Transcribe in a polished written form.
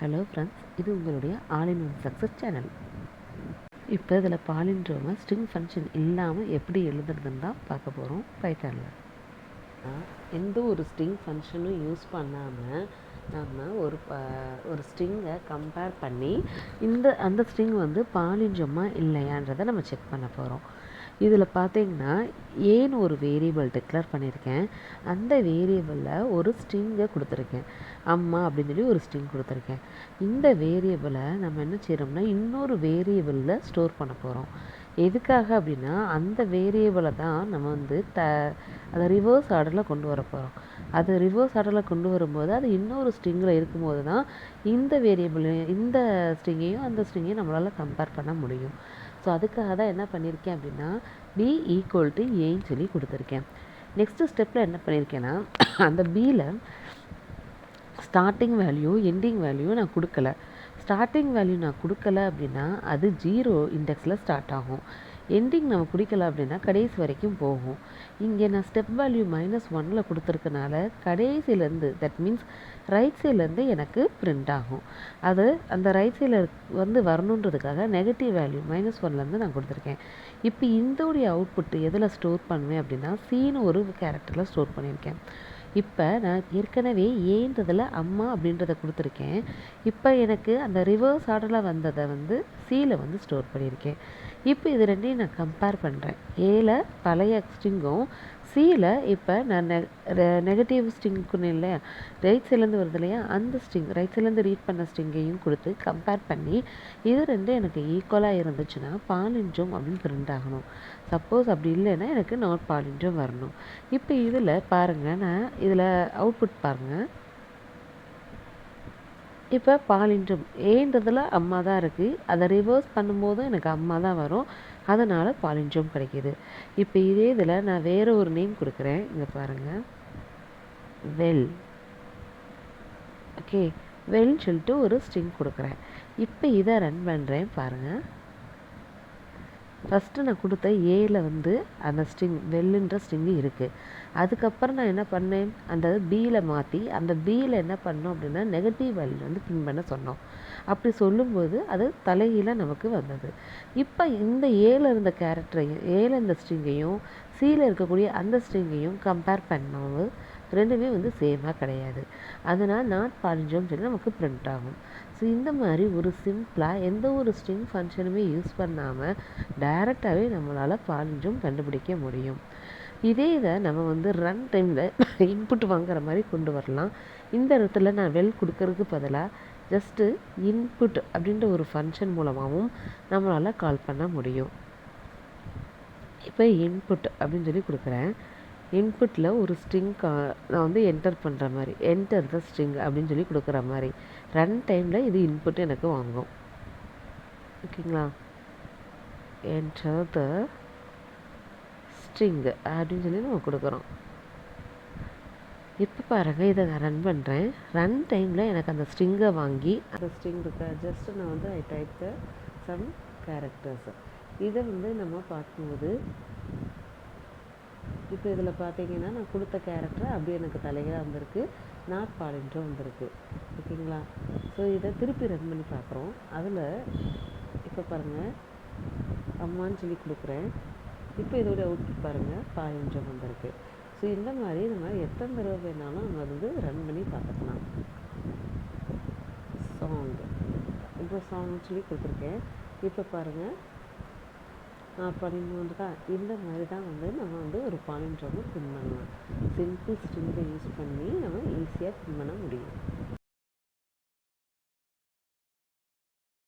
Hello friends, இது உங்களுடைய all in one success channel. இப்போ இதில் பாலிண்ட்ரோமை ஸ்ட்ரிங் ஃபங்க்ஷன் இல்லாமல் எப்படி எழுதுறதுன்னு தான் பார்க்க போகிறோம் பைத்தானில். எந்த ஒரு ஸ்ட்ரிங் ஃபங்க்ஷனும் யூஸ் பண்ணாமல் நம்ம ஒரு ஸ்ட்ரிங்கை கம்பேர் பண்ணி அந்த ஸ்ட்ரிங் வந்து பாலிண்ட்ரோமா இல்லையான்றதை நம்ம செக் பண்ண போகிறோம். இதில் பார்த்தீங்கன்னா ஏன்னு ஒரு வேரியபிள் டிக்ளேர் பண்ணியிருக்கேன். அந்த வேரியபிளில் ஒரு ஸ்ட்ரிங்கை கொடுத்துருக்கேன், அம்மா அப்படின்னு சொல்லி ஒரு ஸ்ட்ரிங் கொடுத்துருக்கேன். இந்த வேரியபிளை நம்ம என்ன செய்கிறோம்னா இன்னொரு வேரியபிளில் ஸ்டோர் பண்ண போகிறோம். எதுக்காக அப்படின்னா அந்த வேரியபிளை தான் நம்ம வந்து அதை ரிவர்ஸ் ஆர்டரில் கொண்டு வர போகிறோம். அது ரிவர்ஸ் ஆர்டரில் கொண்டு வரும்போது அது இன்னொரு ஸ்ட்ரிங்கில் இருக்கும்போது தான் இந்த இந்த ஸ்ட்ரிங்கையும் அந்த ஸ்ட்ரிங்கையும் நம்மளால் கம்பேர் பண்ண முடியும். ஸோ அதுக்காக தான் என்ன பண்ணியிருக்கேன் அப்படின்னா b = aன்னு சொல்லி கொடுத்துருக்கேன். நெக்ஸ்ட்டு ஸ்டெப்பில் என்ன பண்ணியிருக்கேன்னா அந்த பியில் ஸ்டார்டிங் வேல்யூ எண்டிங் வேல்யூ நான் கொடுக்கல. ஸ்டார்டிங் வேல்யூ நான் கொடுக்கல அப்படின்னா அது 0 இண்டெக்ஸில் ஸ்டார்ட் ஆகும். எண்டிங் நம்ம குடிக்கல அப்படின்னா கடைசி வரைக்கும் போகும். இங்கே நான் ஸ்டெப் வேல்யூ -1 கொடுத்துருக்கனால கடைசியிலேருந்து, தட் மீன்ஸ் ரைட் சைட்லேருந்து எனக்கு பிரிண்ட் ஆகும். அது அந்த ரைட் சைடில் வந்து வரணுன்றதுக்காக நெகட்டிவ் வேல்யூ -1 நான் கொடுத்துருக்கேன். இப்போ இதோடைய அவுட்புட்டு எதில் ஸ்டோர் பண்ணுவேன் அப்படின்னா சீன்னு ஒரு கேரக்டரில் ஸ்டோர் பண்ணியிருக்கேன். இப்போ நான் ஏற்கனவே ஏன்றதில் அம்மா அப்படின்றத கொடுத்துருக்கேன். இப்போ எனக்கு அந்த ரிவர்ஸ் ஆர்டரில் வந்ததை வந்து சியில் வந்து ஸ்டோர் பண்ணியிருக்கேன். இப்போ இது ரெண்டையும் நான் கம்பேர் பண்ணுறேன். ஏல பழைய ஸ்ட்ரிங்கும் சியில் இப்போ நான் நெகட்டிவ் ஸ்ட்ரிங்குன்னு இல்லையா, ரைட் சைட்லேருந்து வருது இல்லையா, அந்த ஸ்ட்ரிங் ரைட் சைட்லேருந்து ரீட் பண்ண ஸ்ட்ரிங்கையும் கொடுத்து கம்பேர் பண்ணி இது ரெண்டும் எனக்கு ஈக்குவலாக இருந்துச்சுன்னா பாலிண்ட்ரோம் அப்படின்னு பிரிண்ட் ஆகணும். சப்போஸ் அப்படி இல்லைன்னா எனக்கு நாட் பாலிண்ட்ரோம் வரணும். இப்போ இதில் பாருங்கள், நான் இதில் அவுட்புட் பாருங்கள். இப்போ பாலிண்ட்ரோம் ஏன்றதில் அம்மா தான் இருக்குது, அதை ரிவர்ஸ் பண்ணும்போதும் எனக்கு அம்மா தான் வரும், அதனால் பாலிண்ட்ரோம் கிடைக்கிது. இப்போ இதே இதில் நான் வேறு ஒரு நேம் கொடுக்குறேன். இங்கே பாருங்கள், வெல். ஓகே, வெல்னு சொல்லிட்டு ஒரு ஸ்ட்ரிங் கொடுக்குறேன். இப்போ இதை ரன் பண்ணுறேன் பாருங்கள். ஃபஸ்ட்டு நான் கொடுத்த ஏல வந்து அந்த ஸ்ட்ரிங் வெல்லுன்ற ஸ்ட்ரிங்கு இருக்குது. அதுக்கப்புறம் நான் என்ன பண்ணேன், அந்த பியில் மாற்றி அந்த பியில் என்ன பண்ணோம் அப்படின்னா நெகட்டிவ் வேல்யூ வந்து பின் பண்ண சொன்னோம். அப்படி சொல்லும்போது அது தலைகீழாக நமக்கு வந்தது. இப்போ இந்த ஏல இருந்த கேரக்டரையும் ஏல இருந்த ஸ்ட்ரிங்கையும் சியில் இருக்கக்கூடிய அந்த ஸ்ட்ரிங்கையும் கம்பேர் பண்ணும்போது ரெண்டுமே வந்து சேமாக கிடையாது. அதனால் நாட் பாலிண்ட்ரோம் சொல்லி நமக்கு பிரிண்ட் ஆகும். ஸோ இந்த மாதிரி ஒரு சிம்பிளாக எந்த ஒரு ஸ்ட்ரிங் ஃபங்க்ஷனுமே யூஸ் பண்ணாமல் டைரெக்டாகவே நம்மளால் பாலிண்ட்ரோம் கண்டுபிடிக்க முடியும். இதே இதை நம்ம வந்து ரன் டைமில் இன்புட் வாங்குற மாதிரி கொண்டு வரலாம். இந்த இடத்துல நான் வெல் கொடுக்கறதுக்கு பதிலாக ஜஸ்ட்டு இன்புட் அப்படின்ற ஒரு ஃபங்க்ஷன் மூலமாகவும் நம்மளால் கால் பண்ண முடியும். இப்போ இன்புட் அப்படின்னு சொல்லி கொடுக்குறேன். இன்புட்டில் ஒரு ஸ்ட்ரிங் நான் வந்து என்டர் பண்ணுற மாதிரி, என்டர் த ஸ்ட்ரிங் அப்படின்னு சொல்லி கொடுக்குற மாதிரி ரன் டைமில் இது இன்புட் எனக்கு வாங்கும். ஓகேங்களா, என்டர் த ஸ்ட்ரிங் அப்படின்னு சொல்லி நம்ம கொடுக்குறோம். இப்போ பாருங்கள், இதை நான் ரன் பண்ணுறேன். ரன் டைமில் எனக்கு அந்த ஸ்ட்ரிங்கை வாங்கி அந்த ஸ்ட்ரிங் இருக்க ஜஸ்ட்டு நான் வந்து ஐ டைப் த சம் கேரக்டர்ஸ். இதை வந்து நம்ம பார்க்கும்போது இப்போ இதில் பார்த்தீங்கன்னா நான் கொடுத்த கேரக்டர் அப்படியே எனக்கு தலைகளாக வந்திருக்கு, நாட் பாலிண்ட்ரோம் வந்திருக்கு. ஓகேங்களா, ஸோ இதை திருப்பி ரன் பண்ணி பார்க்குறோம். அதில் இப்போ பாருங்கள் அம்மான்னு சொல்லி கொடுக்குறேன். இப்போ இதோடைய அவுட்புட் பாருங்கள், பாலிண்ட்ரோம் வந்திருக்கு. ஸோ இந்த மாதிரி நம்ம எத்தனை தடவை வேணாலும் நம்ம வந்து ரன் பண்ணி பார்த்துக்கலாம். சாங், இப்போ சாங்னு சொல்லி கொடுத்துருக்கேன். இப்போ பாருங்கள் பண்ணிங்கக்கா, இந்த மாதிரி தான் வந்து நம்ம வந்து ஒரு பாலிண்ட்ரோமை பின் பண்ணலாம். சிம்பிள் ஸ்ட்ரிங்கை யூஸ் பண்ணி நம்ம ஈஸியாக பின் பண்ண முடியும்.